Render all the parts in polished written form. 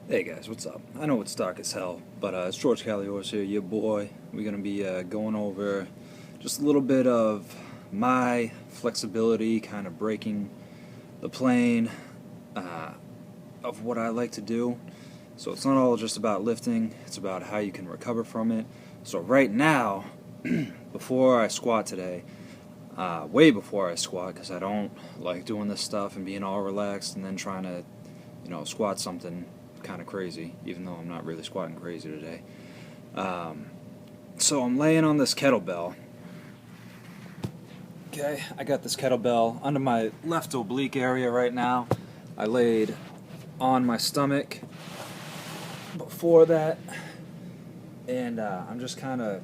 Hey guys, what's up? I know it's dark as hell, but it's George Calios here, your boy. We're going to be going over just a little bit of my flexibility, kind of breaking the plane of what I like to do. So it's not all just about lifting, it's about how you can recover from it. So right now, before I squat today, way before I squat, because I don't like doing this stuff and being all relaxed and then trying to, squat something kind of crazy, even though I'm not really squatting crazy today. So I'm laying on this kettlebell. Okay, I got this kettlebell under my left oblique area right now. I laid on my stomach before that, and I'm just kind of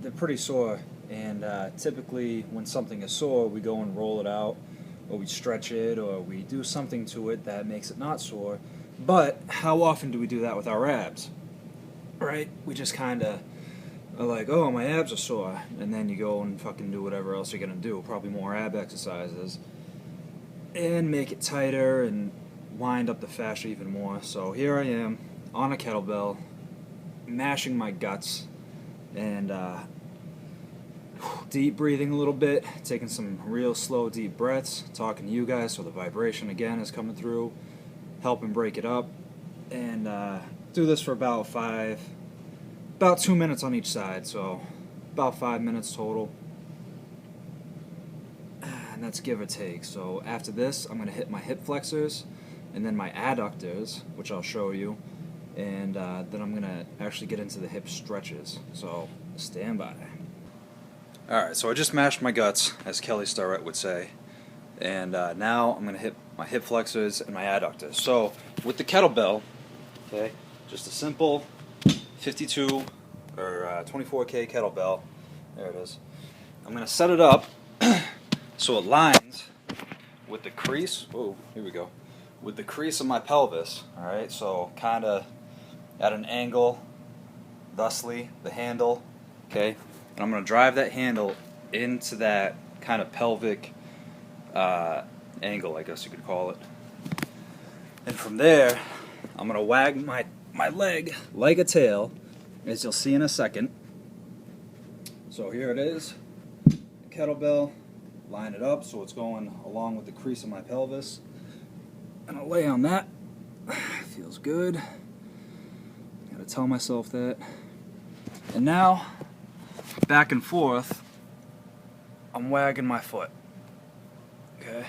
they're pretty sore, and typically when something is sore, we go and roll it out, or we stretch it, or we do something to it that makes it not sore. But how often do we do that with our abs? Right? We just kind of are like, oh, my abs are sore, and then you go and fucking do whatever else you're going to do, probably more ab exercises, and make it tighter and wind up the fascia even more. So here I am on a kettlebell, mashing my guts, and deep breathing a little bit, taking some real slow deep breaths, talking to you guys so the vibration again is coming through, helping break it up, and do this for about 2 minutes on each side, so about 5 minutes total, and that's give or take. So after this, I'm going to hit my hip flexors and then my adductors, which I'll show you, and then I'm going to actually get into the hip stretches, so stand by. Alright, so I just mashed my guts, as Kelly Starrett would say, and now I'm going to hit my hip flexors and my adductors. So with the kettlebell, okay, just a simple 52 or 24K kettlebell, there it is. I'm going to set it up so it lines with the crease, here we go, with the crease of my pelvis, alright, so kind of at an angle, thusly, the handle, okay, and I'm going to drive that handle into that kind of pelvic angle, I guess you could call it. And from there, I'm going to wag my leg like a tail, as you'll see in a second. So here it is, kettlebell, line it up so it's going along with the crease of my pelvis. And I'll lay on that. Feels good. Gotta tell myself that. And now, back and forth, I'm wagging my foot. Okay?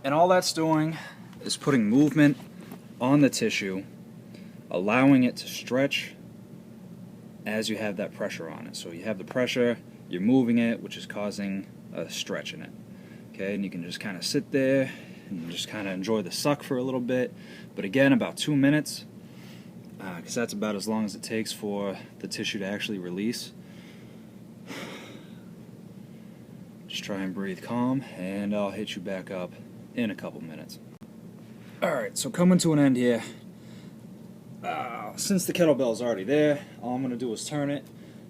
And all that's doing is putting movement on the tissue, allowing it to stretch as you have that pressure on it. So you have the pressure, you're moving it, which is causing a stretch in it. Okay? And you can just kind of sit there and just kind of enjoy the suck for a little bit. But again, about 2 minutes, because that's about as long as it takes for the tissue to actually release. Just try and breathe calm, and I'll hit you back up in a couple minutes. Alright, so coming to an end here. Since the kettlebell's already there, all I'm going to do is turn it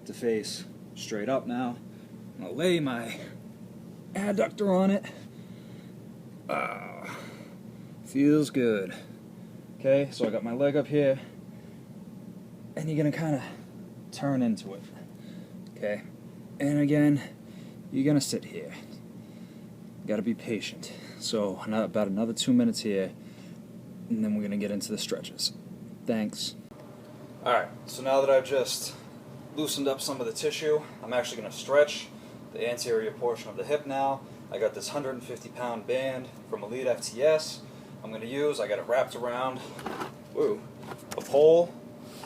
to face straight up now. I'm going to lay my adductor on it. Feels good. Okay, so I got my leg up here, and you're going to kind of turn into it. Okay, and again, you're going to sit here. Got to be patient. So about another 2 minutes here, and then we're going to get into the stretches. Thanks. Alright, so now that I've just loosened up some of the tissue, I'm actually going to stretch the anterior portion of the hip now. I got this 150-pound band from Elite FTS. I'm going to use, I got it wrapped around, a pole,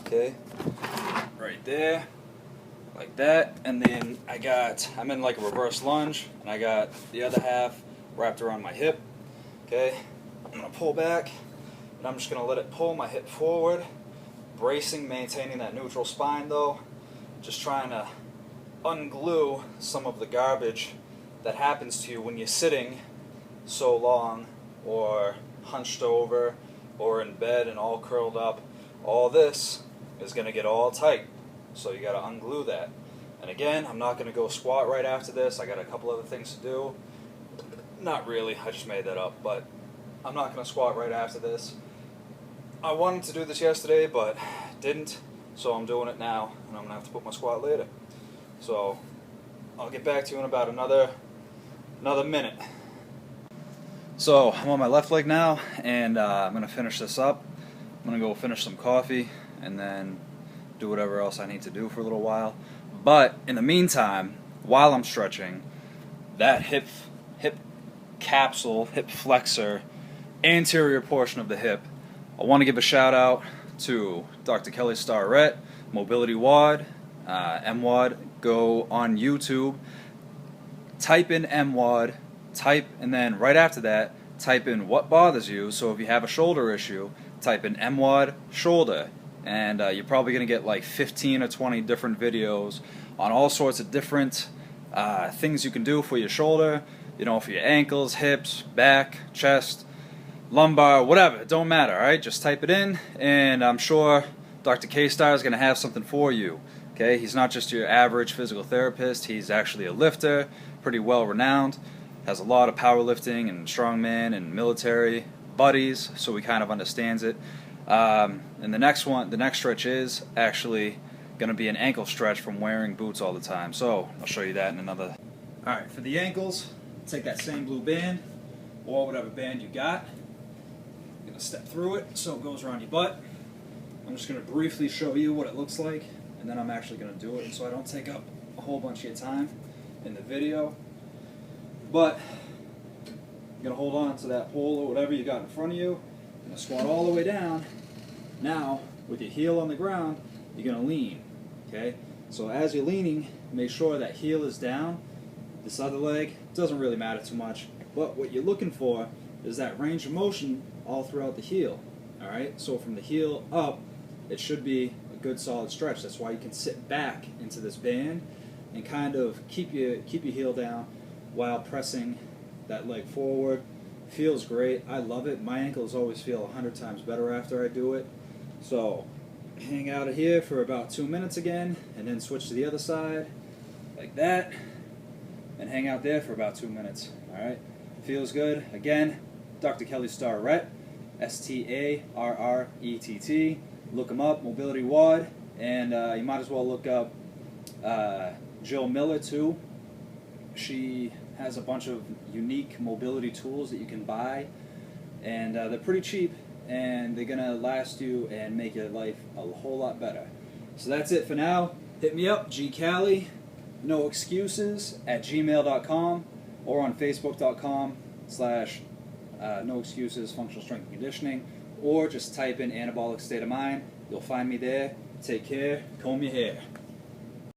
okay, right there, like that, and then I'm in like a reverse lunge, and I got the other half wrapped around my hip, okay. I'm going to pull back, and I'm just going to let it pull my hip forward, bracing, maintaining that neutral spine though, just trying to unglue some of the garbage that happens to you when you're sitting so long, or hunched over, or in bed and all curled up. All this is going to get all tight, so you got to unglue that. And again, I'm not going to go squat right after this. I got a couple other things to do. Not really, I just made that up, but I'm not going to squat right after this. I wanted to do this yesterday, but didn't, so I'm doing it now, and I'm going to have to put my squat later. So I'll get back to you in about another minute. So I'm on my left leg now, and I'm going to finish this up. I'm going to go finish some coffee, and then do whatever else I need to do for a little while. But in the meantime, while I'm stretching, that hip capsule, hip flexor, anterior portion of the hip, I want to give a shout out to Dr. Kelly Starrett, Mobility WOD, MWOD. Go on YouTube, type in MWOD, and then right after that, type in what bothers you. So if you have a shoulder issue, type in MWOD shoulder, and you're probably going to get like 15 or 20 different videos on all sorts of different things you can do for your shoulder, you know, for your ankles, hips, back, chest, lumbar, whatever. It don't matter, alright? Just type it in, and I'm sure Dr. K-Star is going to have something for you. Okay, he's not just your average physical therapist. He's actually a lifter, pretty well renowned, has a lot of powerlifting and strongman and military buddies, so he kind of understands it. And the next stretch is actually going to be an ankle stretch from wearing boots all the time. So I'll show you that in another. Alright, for the ankles, take that same blue band or whatever band you got. I'm going to step through it so it goes around your butt. I'm just going to briefly show you what it looks like, and then I'm actually going to do it so I don't take up a whole bunch of your time in the video. But you're going to hold on to that pole or whatever you got in front of you. You're going to squat all the way down. Now, with your heel on the ground, you're going to lean. Okay? So as you're leaning, make sure that heel is down. This other leg doesn't really matter too much, but what you're looking for is that range of motion all throughout the heel. Alright? So from the heel up, it should be a good solid stretch. That's why you can sit back into this band and kind of keep your heel down while pressing that leg forward. Feels great. I love it. My ankles always feel 100 times better after I do it. So hang out of here for about 2 minutes again, and then switch to the other side like that, and hang out there for about 2 minutes. Alright? Feels good. Again, Dr. Kelly Starrett, S-T-A-R-R-E-T-T. Look him up, Mobility WOD, and you might as well look up Jill Miller too. She has a bunch of unique mobility tools that you can buy, and they're pretty cheap, and they're gonna last you and make your life a whole lot better. So that's it for now. Hit me up, gcali, no excuses at gmail.com, or on facebook.com/no excuses functional strength and conditioning, or just type in anabolic state of mind. You'll find me there. Take care. Comb your hair.